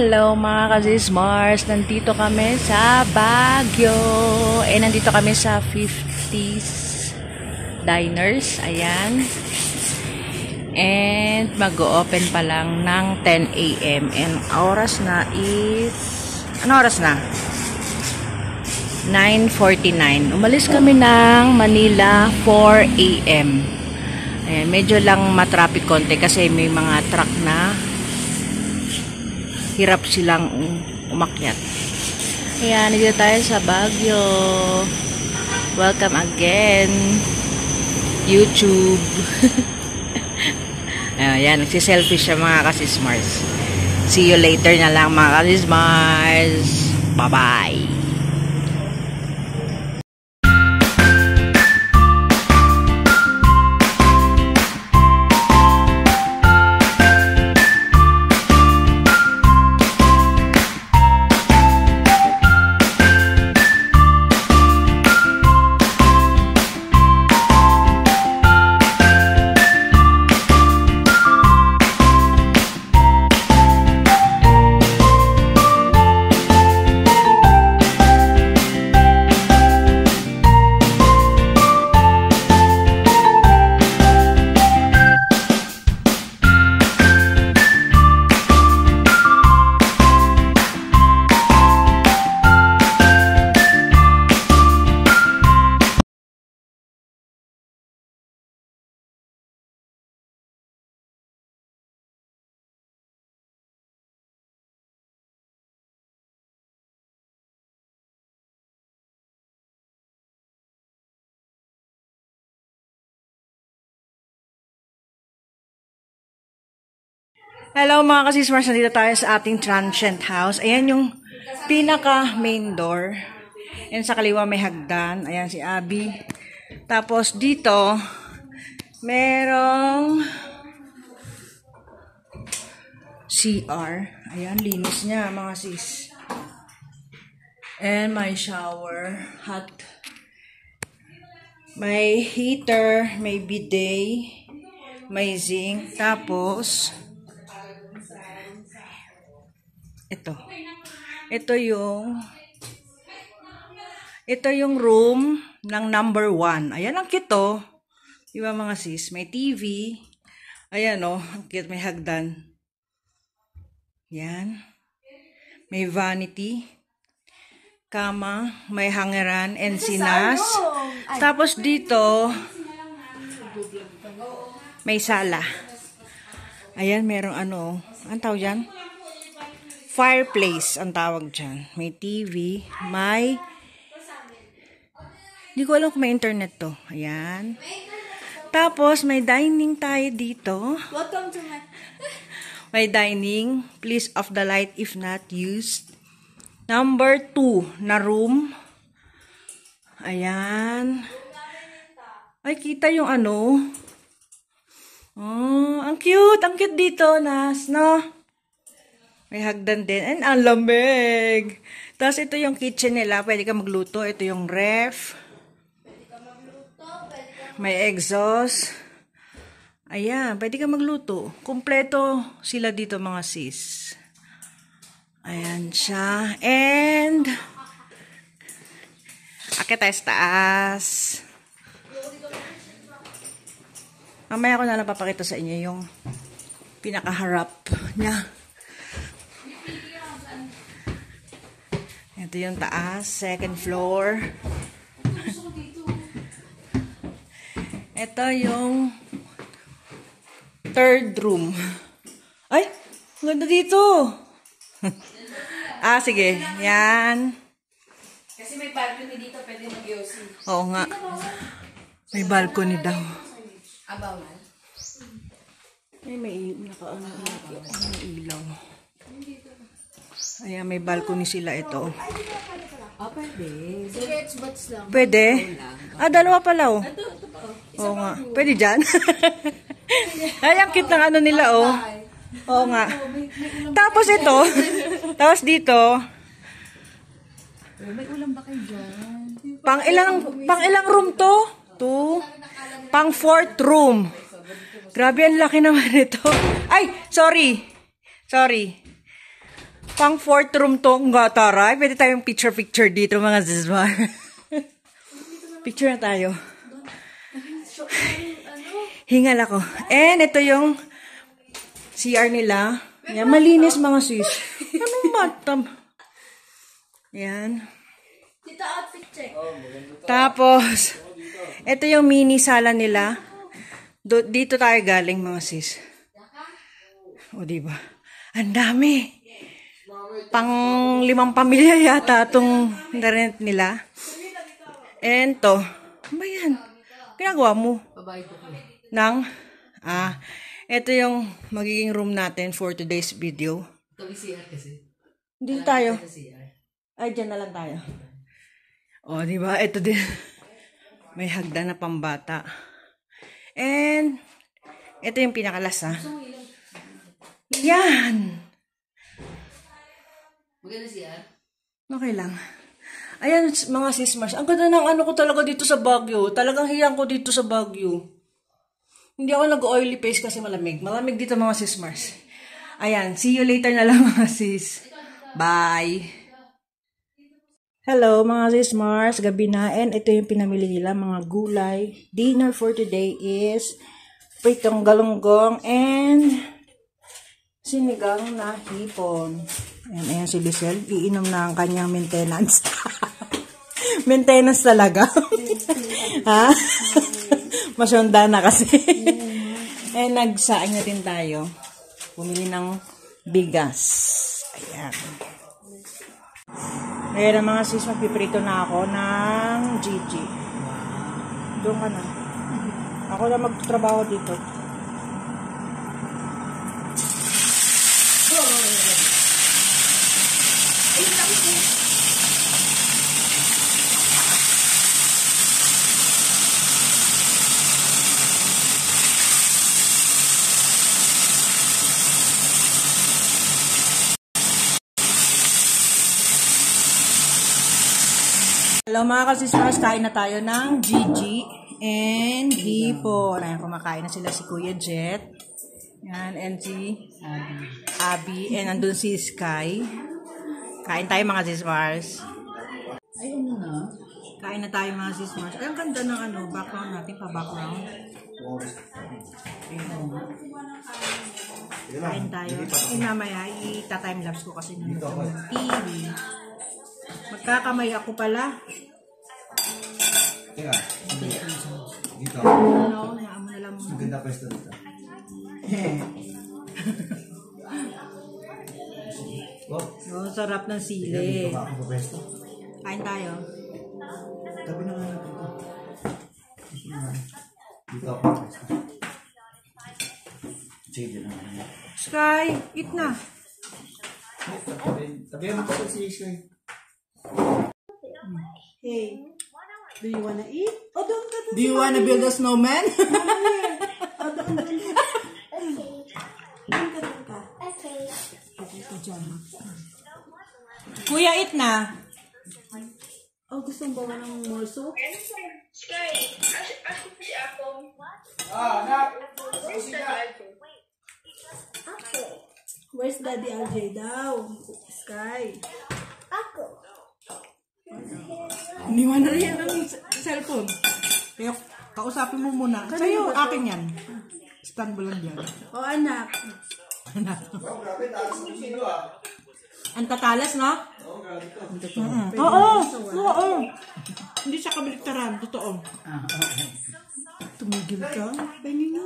Hello mga ka-Mars, nandito kami sa Baguio. Nandito kami sa 50s Diners, ayan. And mag-open pa lang ng 10 AM. And oras na is, ano oras na? 9:49. Umalis kami ng Manila 4 AM. Ayan, medyo lang matraffic konti kasi may mga truck na hirap silang umakyat. Ayan, dito tayo sa Baguio. Welcome again, YouTube. Ayan, nagsiselfie siya mga ka-Mars. See you later na lang mga ka-Mars. Bye-bye. Hello mga ka-Mars, nandito tayo sa ating transient house. Ayan yung pinaka main door. Ayan sa kaliwa may hagdan. Ayan si Abby. Tapos dito, merong CR. Ayan, linis niya mga sis. And may shower, hot. May heater, may bidet, may zinc. Tapos ito yung room ng number 1. Ayan, ang cute to. Diba mga sis? May TV. Ayan o, ang cute, may hagdan. Yan. May vanity. Kama. May hangeran and sinas. Tapos dito, may sala. Ayan, merong ano. Ang tawag dyan? Fireplace ang tawag dyan. May TV. May... Hindi ko alam kung may internet to. Ayan. Tapos, may dining tayo dito. Welcome to my... May dining. Please off the light if not used. Number 2 na room. Ayan. Ay, kita yung ano. Oh, ang cute. Ang cute dito, Nas, no? May hagdan din. And ang lamig. Tapos ito yung kitchen nila. Pwede ka magluto. Ito yung ref. May exhaust. Ayan. Pwede ka magluto. Kumpleto sila dito mga sis. Ayan siya. And akit tayo sa taas. Mamaya ko na lang papakita sa inyo yung pinakaharap niya. Ito yung taas, second floor. Ito yung third room. Ay, ganda dito. Sige. Yan. Kasi may balcony dito, pwede mag-yosi. Oo nga. May balcony daw. Abawan. May ilaw. Ayan, may balcony sila ito. Pwede. Sketch bots lang. Pwede? Dalawa pala, oh. Oo nga. Pwede dyan? Ay, ang cute ng ano nila, oh. Oo nga. Tapos ito. Tapos dito. May ulam ba kayo dyan? Pang ilang room to? 2. Pang 4th room. Grabe, ang laki naman ito. Ay, sorry. Pang fourth room to. Nga, taray. Pwede tayong picture-picture dito, mga zizmar. Picture na tayo. Hingal ako. And ito yung CR nila. Yan, malinis mga sis. Anong matam? Yan. Dito outfit check. Tapos, ito yung mini sala nila. Dito tayo galing mga sis. O, diba? Ang dami. Pang 5 pamilya yata itong rent nila. And to. Ano ba yan? Ginagawa mo? Nang, ito yung magiging room natin for today's video. Dito tayo. Ay, dyan na lang tayo. O, diba? Ito din. May hagdan na pambata. And, ito yung pinakalas, ha? Yan! Maganda siya. Okay lang. Ayan, mga sismars. Ang ganda ng ano ko talaga dito sa Baguio. Talagang hiyang ko dito sa Baguio. Hindi ako nag-oily face kasi malamig. Malamig dito mga sismars. Ayan, see you later na lang mga sis. Bye! Hello mga sismars, gabi na. And ito yung pinamili nila, mga gulay. Dinner for today is pritong galunggong and sinigang na hipon. Ayan si Lisel. Iinom na ang kanyang maintenance. Maintenance talaga. Ha? Masyonda na kasi. Eh, nagsaing na din tayo. Bumili ng bigas. Ayan. Ayan ang mga sis, magpiprito na ako ng Gigi. Doon ka na. Ako na magtrabaho dito. Hello mga kasismars, kain na tayo ng Gigi and hipon. Ayan, kumakain na sila si Kuya Jet. Yan, and si Abby. And nandun si Sky. Kain tayo mga sismars. Ay, ano na? Kain na tayo mga sismars. Ay, ang ganda ng ano, background natin, pa-background. Kain tayo. Eh, mamaya, ita-timelapse ko kasi nandun sa TV. Magkakamay ako pala. Teka, dito. Ano, naamu na lang muna. Maganda pwesto dito. Oh, sarap ng Dito sili. ka ako pa pwesto. Kain tayo. Tabi na nga dito. Dito ako pa pwesto. Sige na nga. Sky, eat na. Tabi mo pa si Sky. Hey, do you wanna eat? Oh, doon ka. Do you wanna build a snowman? Kuya, eat na. Oh, gusto mo ba ng morso? Sky, ask mo si Apple. Where's Daddy LJ daw? Sky. Hindi mo na rin ang cellphone. Kaya kausapin mo muna. Sa'yo, akin yan. Stand mo lang yan. O anak. Anak. Grabe, taas mo sino ah. Ang tatalas, no? Oo, grabe to. Oo. Hindi siya kabaliktaran. Totoo. Tumigil ka. Pengi nga.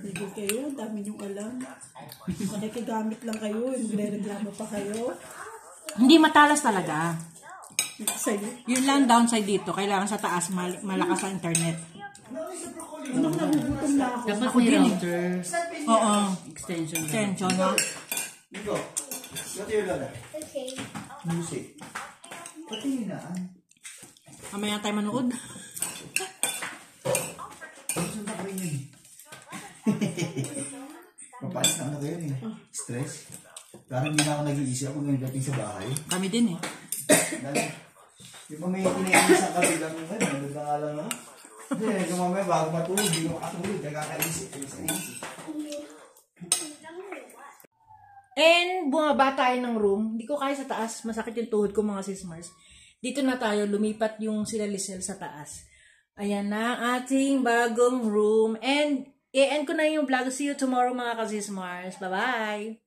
Tigil kayo. Dami niyong alam. Nakikigamit lang kayo. Magre-reklamo pa kayo. Hindi matalas talaga. Yun lang downside dito. Kailangan sa taas malakas ang internet. Nagugutom na ako. Dapat may router. Oo. Extension. Extension, no? Nico, what yung lala? Okay. Music. Pati yun na. Mamaya tayo manood. Gusto na kayo yun. Mapalis na ano kayo eh. Stress. Parang hindi na ako nag-iisip kung ngayon dating sa bahay. Kami din eh. Dahil, di ba may kinaiisang kabilang mo ngayon? Nandun na nga lang ako. Hindi, kung mamaya bago matulog, hindi ko makatulog. Nagkakaisip. And bumaba tayo ng room. Hindi ko kaya sa taas. Masakit yung tuhod ko mga sis Mars. Dito na tayo. Lumipat yung sila Lisel sa taas. Ayan na ang ating bagong room. And i-end ko na yung vlog. See you tomorrow mga ka-sis Mars. Bye-bye!